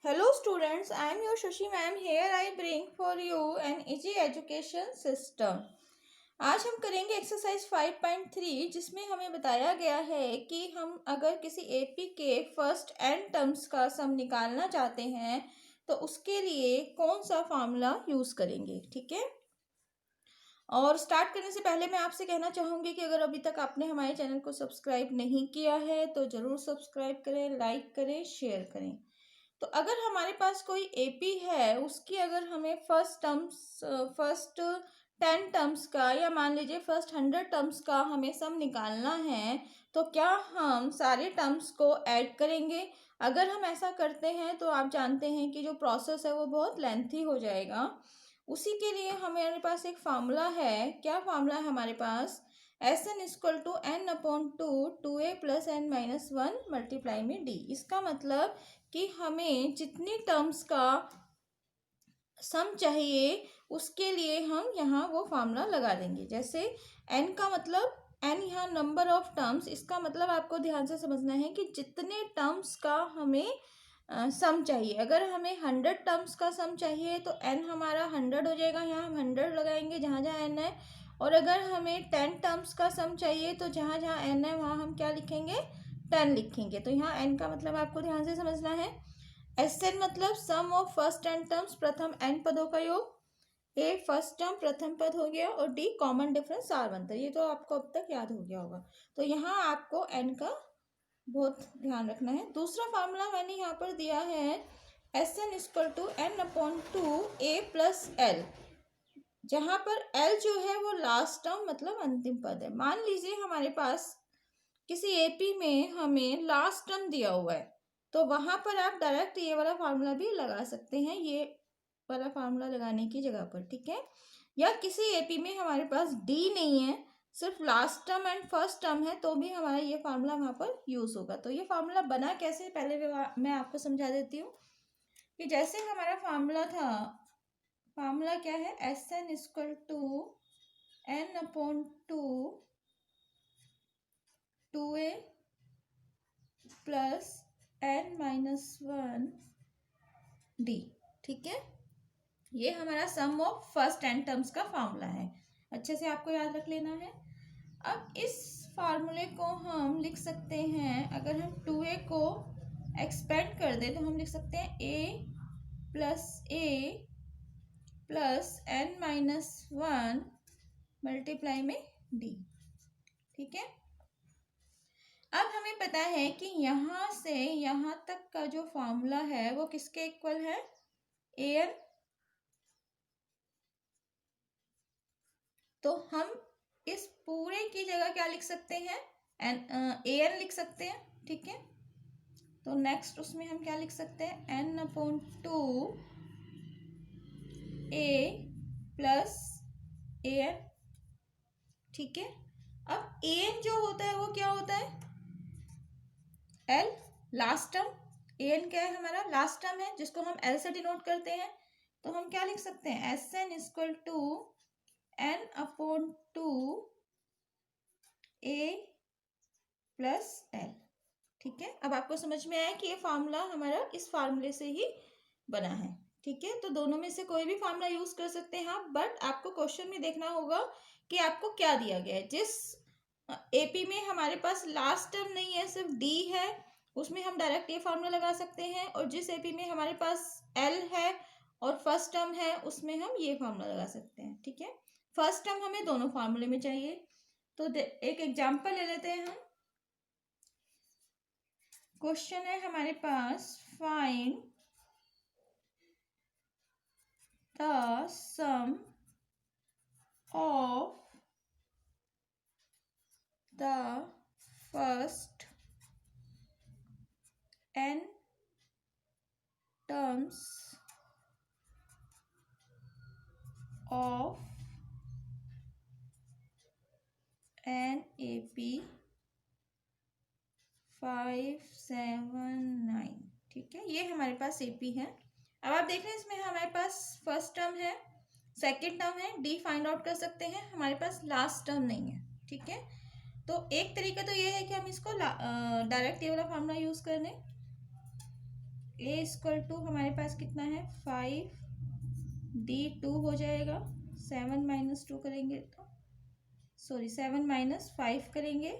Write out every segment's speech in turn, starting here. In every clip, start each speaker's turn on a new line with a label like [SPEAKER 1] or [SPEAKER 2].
[SPEAKER 1] Hello students, I am your Shashi ma'am. Here I bring for you an easy education system. आज हम करेंगे exercise 5.3 जिसमें हमें बताया गया है कि हम अगर किसी एपी के फर्स्ट एन टर्म्स का सम निकालना चाहते हैं तो उसके लिए कौन सा फार्मूला यूज़ करेंगे। ठीक है, और स्टार्ट करने से पहले मैं आपसे कहना चाहूँगी कि अगर अभी तक आपने हमारे चैनल को सब्सक्राइब नहीं किया है तो ज़रूर सब्सक्राइब करें, लाइक करें, शेयर करें। तो अगर हमारे पास कोई एपी है, उसकी अगर हमें फर्स्ट 10 टर्म्स का या मान लीजिए फर्स्ट 100 टर्म्स का हमें सम निकालना है, तो क्या हम सारे टर्म्स को ऐड करेंगे। अगर हम ऐसा करते हैं तो आप जानते हैं कि जो प्रोसेस है वो बहुत लेंथी हो जाएगा। उसी के लिए हमारे पास एक फार्मूला है। क्या फार्मूला है हमारे पास? S N equal to N upon two A plus N minus one multiply में डी। इसका मतलब कि हमें जितनी टर्म्स का सम चाहिए उसके लिए हम यहाँ वो फार्मूला लगा देंगे। जैसे n का मतलब n यहाँ नंबर ऑफ टर्म्स, इसका मतलब आपको ध्यान से समझना है कि जितने टर्म्स का हमें सम चाहिए। अगर हमें 100 टर्म्स का सम चाहिए तो n हमारा 100 हो जाएगा, यहाँ हम 100 लगाएंगे जहाँ जहाँ n है। और अगर हमें 10 टर्म्स का सम चाहिए तो जहाँ जहाँ n है वहाँ हम क्या लिखेंगे? 10 लिखेंगे। तो यहाँ n का मतलब आपको ध्यान से समझना है। एस एन मतलब सम ऑफ फर्स्ट एन टर्म्स, प्रथम n पदों का योग। ए फर्स्ट टर्म प्रथम पद हो गया और डी कॉमन डिफरेंस सार अंतर। ये तो आपको अब तक याद हो गया होगा। तो यहाँ आपको n का बहुत ध्यान रखना है। दूसरा फार्मूला मैंने यहाँ पर दिया है S N equal to N upon two A plus L, जहाँ पर एल जो है वो लास्ट टर्म मतलब अंतिम पद है। मान लीजिए हमारे पास किसी एपी में हमें लास्ट टर्म दिया हुआ है, तो वहाँ पर आप डायरेक्ट ये वाला फार्मूला भी लगा सकते हैं, ये वाला फार्मूला लगाने की जगह पर। ठीक है, या किसी एपी में हमारे पास डी नहीं है, सिर्फ last term and first term है, तो भी हमारा ये फार्मूला वहाँ पर यूज़ होगा। तो ये फार्मूला बना कैसे, पहले मैं आपको समझा देती हूँ कि जैसे हमारा फार्मूला था, फार्मूला क्या है? S N equal to N upon two A plus N minus one D. ठीक है, ये हमारा sum of first N terms का फार्मूला है, अच्छे से आपको याद रख लेना है। अब इस फार्मूले को हम लिख सकते हैं, अगर हम 2a को एक्सपेंड कर दें तो हम लिख सकते हैं a plus N minus one multiply में d। ठीक है, अब हमें पता है कि यहाँ से यहाँ तक का जो फार्मूला है वो किसके इक्वल है? an। तो हम इस पूरे की जगह क्या लिख सकते हैं? an लिख सकते हैं। ठीक है, तो नेक्स्ट उसमें हम क्या लिख सकते हैं? n upon two a plus an। ठीक है, अब an जो होता है वो क्या होता है? l last term. an क्या है? हमारा लास्ट टर्म है जिसको हम l से डिनोट करते हैं। तो हम क्या लिख सकते हैं? S N equal to N upon two A plus L. ठीक है, अब आपको समझ में आया कि ये फार्मूला हमारा इस फार्मूले से ही बना है। ठीक है, तो दोनों में से कोई भी फार्मूला यूज कर सकते हैं आप, बट आपको क्वेश्चन में देखना होगा कि आपको क्या दिया गया है। जिस एपी में हमारे पास लास्ट टर्म नहीं है, सिर्फ डी है, उसमें हम डायरेक्ट ये फार्मूला लगा सकते हैं। और जिस एपी में हमारे पास एल है और फर्स्ट टर्म है, उसमें हम ये फार्मूला लगा सकते हैं। ठीक है, फर्स्ट टर्म हमें दोनों फार्मूले में चाहिए। तो एक एग्जाम्पल ले लेते हैं हम। क्वेश्चन है हमारे पास, find the sum of the first n terms of an AP 579। ठीक है, ये हमारे पास एपी है। अब आप देख रहे हैं इसमें हमारे पास फर्स्ट टर्म है, सेकंड टर्म है, डी फाइंड आउट कर सकते हैं, हमारे पास लास्ट टर्म नहीं है। ठीक है, तो एक तरीका तो ये है कि हम इसको डायरेक्ट ये वाला फार्मूला यूज कर लें। ए इक्वल टू हमारे पास कितना है 5, डी 2 हो जाएगा। 7 माइनस 2 करेंगे तो 7 माइनस 5 करेंगे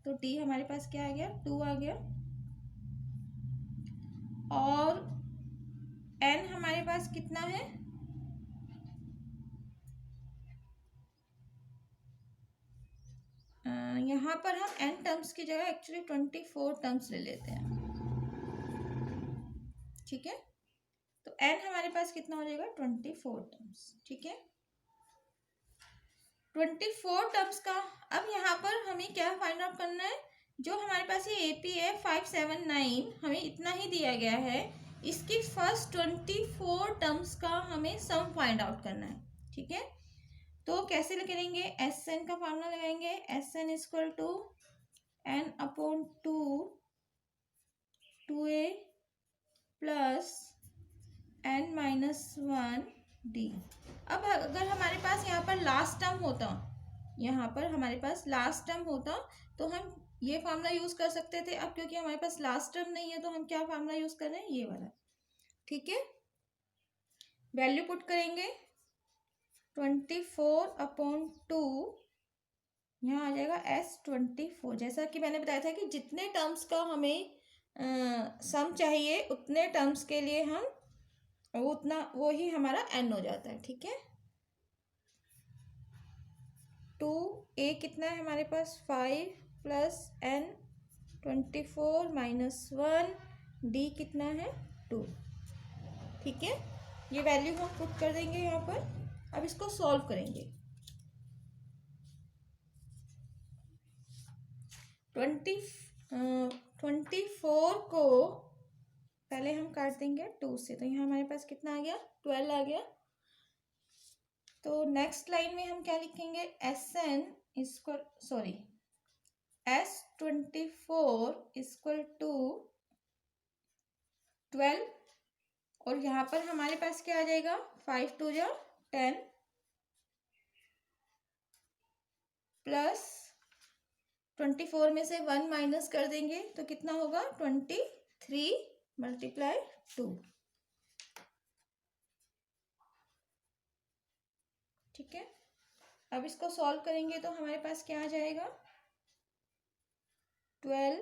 [SPEAKER 1] तो डी हमारे पास क्या आ गया 2 आ गया। और एन हमारे पास कितना है यहाँ पर हम एन टर्म्स की जगह एक्चुअली 24 टर्म्स ले लेते हैं। ठीक है, तो एन हमारे पास कितना हो जाएगा 24 टर्म्स। ठीक है, 24 टर्म्स का अब यहाँ पर हमें क्या फाइंड आउट करना है, जो हमारे पास ये एपी है 579 हमें इतना ही दिया गया है, इसकी फर्स्ट 24 टर्म्स का हमें सम फाइंड आउट करना है। ठीक है, तो कैसे करेंगे, एस एन का फार्मूला लगाएंगे, S N equal to N upon 2a plus N minus 1 D. अब अगर हमारे पास यहाँ पर लास्ट टर्म होता, यहाँ पर हमारे पास लास्ट टर्म होता तो हम ये फार्मूला यूज कर सकते थे। अब क्योंकि हमारे पास लास्ट टर्म नहीं है तो हम क्या फार्मूला यूज कर रहे हैं, ये वाला। ठीक है, वैल्यू पुट करेंगे 24/2, यहाँ आ जाएगा S24। जैसा कि मैंने बताया था कि जितने टर्म्स का हमें सम चाहिए उतने टर्म्स के लिए हम वो ही हमारा n हो जाता है। ठीक है, 2a कितना है हमारे पास 5 प्लस n 24 माइनस 1 d कितना है 2। ठीक है, ये वैल्यू हम पुट कर देंगे यहाँ पर। अब इसको सॉल्व करेंगे। 24 को पहले हम काट देंगे 2 से, तो यहाँ हमारे पास कितना आ गया 12 आ गया। तो नेक्स्ट लाइन में हम क्या लिखेंगे, S24 इक्वल टू 12, और यहाँ पर हमारे पास क्या आ जाएगा 5 2 जा 10 प्लस 24 में से 1 माइनस कर देंगे तो कितना होगा 23 मल्टीप्लाई 2। ठीक है, अब इसको सॉल्व करेंगे तो हमारे पास क्या आ जाएगा 12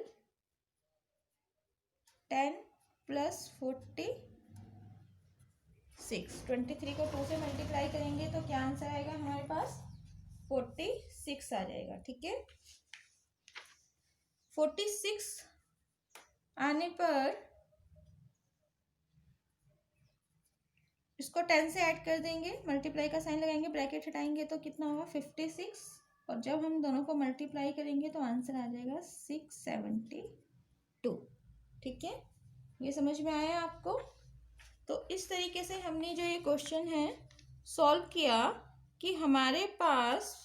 [SPEAKER 1] 10 प्लस 46। 23 को 2 से मल्टीप्लाई करेंगे तो क्या आंसर आएगा हमारे पास 46 आ जाएगा। ठीक है, 46 आने पर इसको 10 से ऐड कर देंगे, मल्टीप्लाई का साइन लगाएंगे, ब्रैकेट हटाएंगे तो कितना होगा 56, और जब हम दोनों को मल्टीप्लाई करेंगे तो आंसर आ जाएगा 672। ठीक है, ये समझ में आया आपको। तो इस तरीके से हमने जो ये क्वेश्चन है सॉल्व किया कि हमारे पास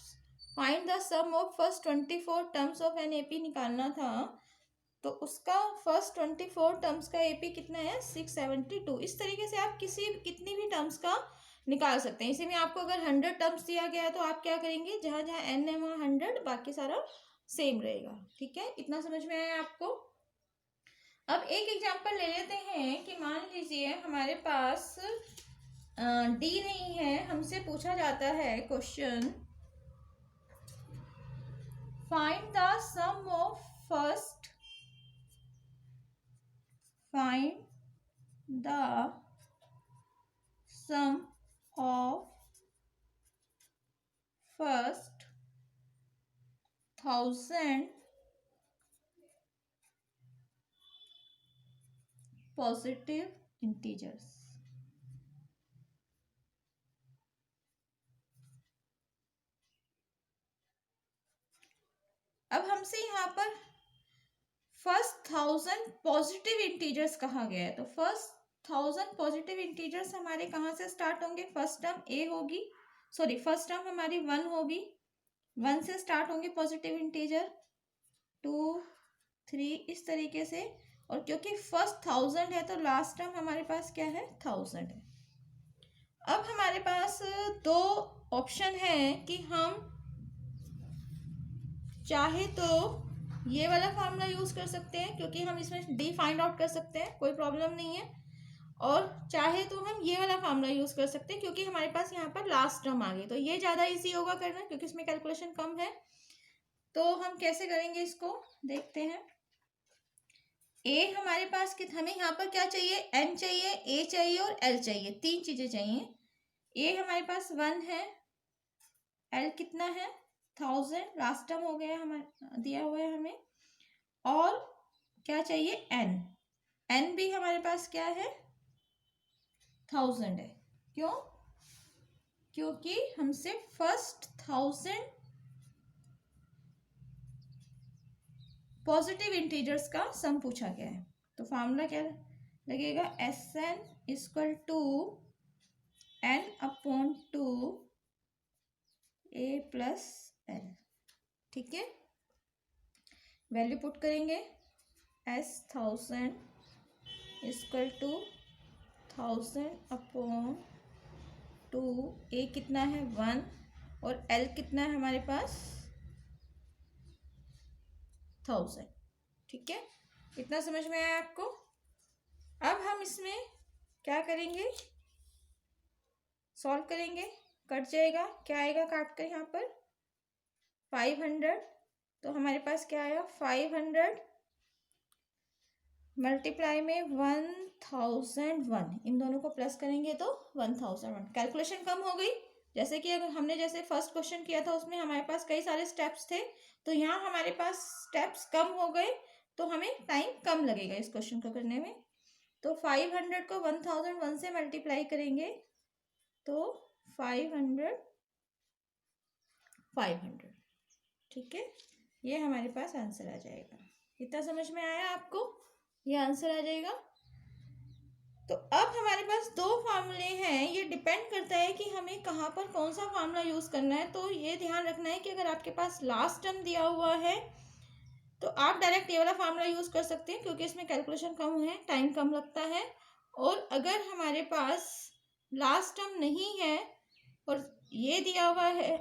[SPEAKER 1] find the sum of first 24 terms of an AP निकालना था, तो उसका फर्स्ट 24 टर्म्स का एपी कितना है 672। इस तरीके से आप कितनी भी टर्म्स का निकाल सकते हैं। इसी में आपको अगर 100 टर्म्स दिया गया है तो आप क्या करेंगे, जहाँ जहाँ एन है वहाँ 100, बाकी सारा सेम रहेगा। ठीक है, इतना समझ में आया आपको। अब एक एग्जांपल ले लेते हैं कि मान लीजिए हमारे पास डी नहीं है, हमसे पूछा जाता है question find the sum of first find the sum of first 1000 positive integers। अब हमसे यहाँ पर फर्स्ट 1000 पॉजिटिव इंटीजर्स कहा गया है, तो फर्स्ट 1000 पॉजिटिव इंटीजर्स हमारे कहाँ से स्टार्ट होंगे, फर्स्ट टर्म ए होगी, फर्स्ट टर्म हमारी 1 होगी, 1 से स्टार्ट होंगे पॉजिटिव इंटीजर, 2 3 इस तरीके से, और क्योंकि फर्स्ट 1000 है तो लास्ट टर्म हमारे पास क्या है 1000 है। अब हमारे पास दो ऑप्शन है कि हम चाहे तो ये वाला फार्मूला यूज़ कर सकते हैं क्योंकि हम इसमें डी फाइंड आउट कर सकते हैं, कोई प्रॉब्लम नहीं है। और चाहे तो हम ये वाला फार्मूला यूज़ कर सकते हैं क्योंकि हमारे पास यहाँ पर लास्ट टर्म आ गई, तो ये ज़्यादा इजी होगा करना क्योंकि इसमें कैलकुलेशन कम है। तो हम कैसे करेंगे इसको देखते हैं। ए हमारे पास हमें यहाँ पर क्या चाहिए, एन चाहिए, ए चाहिए और एल चाहिए, तीन चीज़ें चाहिए। ए हमारे पास 1 है, एल कितना है 1000, लास्ट टर्म हो गया हमारे दिया हुआ है हमें। और क्या चाहिए, एन, एन भी हमारे पास क्या है 1000 है। क्यों, क्योंकि हमसे फर्स्ट 1000 पॉजिटिव इंटीजर्स का सम पूछा गया है। तो फार्मूला क्या लगेगा, S N equal to N upon 2 A plus L. ठीक है, वैल्यू पुट करेंगे, S 1000 equal to 1000 upon 2, A कितना है 1 और एल कितना है हमारे पास 1000। ठीक है, इतना समझ में आया आपको। अब हम इसमें क्या करेंगे, सॉल्व करेंगे, कट जाएगा, क्या आएगा काट कर यहाँ पर 500। तो हमारे पास क्या आया 500 मल्टीप्लाई में 1001, इन दोनों को प्लस करेंगे तो 1001। कैलकुलेशन कम हो गई, जैसे कि अगर हमने जैसे फर्स्ट क्वेश्चन किया था उसमें हमारे पास कई सारे स्टेप्स थे, तो यहाँ हमारे पास स्टेप्स कम हो गए, तो हमें टाइम कम लगेगा इस क्वेश्चन को करने में। तो 500 को 1001 से मल्टीप्लाई करेंगे तो 500। ठीक है, ये हमारे पास आंसर आ जाएगा। कितना समझ में आया आपको, ये आंसर आ जाएगा। तो अब हमारे पास दो फार्मूले हैं, ये डिपेंड करता है कि हमें कहाँ पर कौन सा फार्मूला यूज़ करना है। तो ये ध्यान रखना है कि अगर आपके पास लास्ट टर्म दिया हुआ है तो आप डायरेक्ट ये वाला फार्मूला यूज़ कर सकते हैं क्योंकि इसमें कैलकुलेशन कम है, टाइम कम लगता है। और अगर हमारे पास लास्ट टर्म नहीं है और ये दिया हुआ है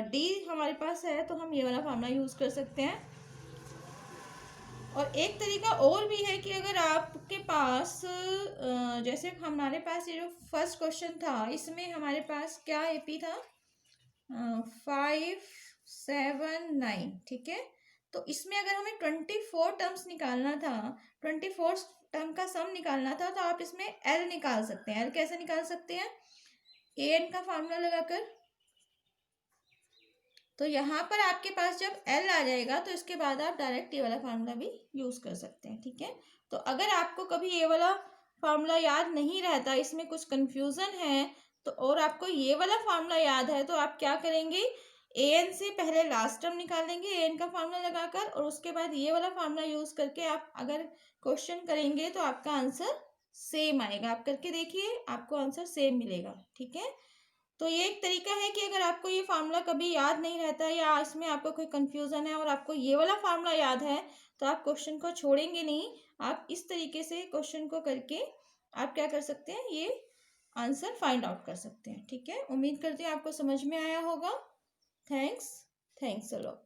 [SPEAKER 1] डी हमारे पास है, तो हम ये वाला फार्मूला यूज़ कर सकते हैं। और एक तरीका और भी है कि अगर आपके पास जैसे हमारे पास ये जो फर्स्ट क्वेश्चन था इसमें हमारे पास क्या एपी था 579। ठीक है, तो इसमें अगर हमें 24 टर्म्स निकालना था, 24 टर्म का सम निकालना था, तो आप इसमें एल निकाल सकते हैं। एल कैसे निकाल सकते हैं, ए एन का फार्मूला लगाकर। तो यहाँ पर आपके पास जब एल आ जाएगा तो इसके बाद आप डायरेक्ट ये वाला फार्मूला भी यूज़ कर सकते हैं। ठीक है, तो अगर आपको कभी ये वाला फार्मूला याद नहीं रहता, इसमें कुछ कन्फ्यूज़न है, तो और आपको ये वाला फार्मूला याद है, तो आप क्या करेंगे, ए एन से पहले लास्ट टर्म निकालेंगे ए एन का फार्मूला लगाकर, और उसके बाद ये वाला फार्मूला यूज़ करके आप अगर क्वेश्चन करेंगे तो आपका आंसर सेम आएगा। आप करके देखिए, आपको आंसर सेम मिलेगा। ठीक है, तो ये एक तरीका है कि अगर आपको ये फार्मूला कभी याद नहीं रहता या इसमें आपको कोई कंफ्यूजन है और आपको ये वाला फार्मूला याद है, तो आप क्वेश्चन को छोड़ेंगे नहीं, आप इस तरीके से क्वेश्चन को करके आप क्या कर सकते हैं, ये आंसर फाइंड आउट कर सकते हैं। ठीक है, उम्मीद करती हूँ आपको समझ में आया होगा। Thanks a lot.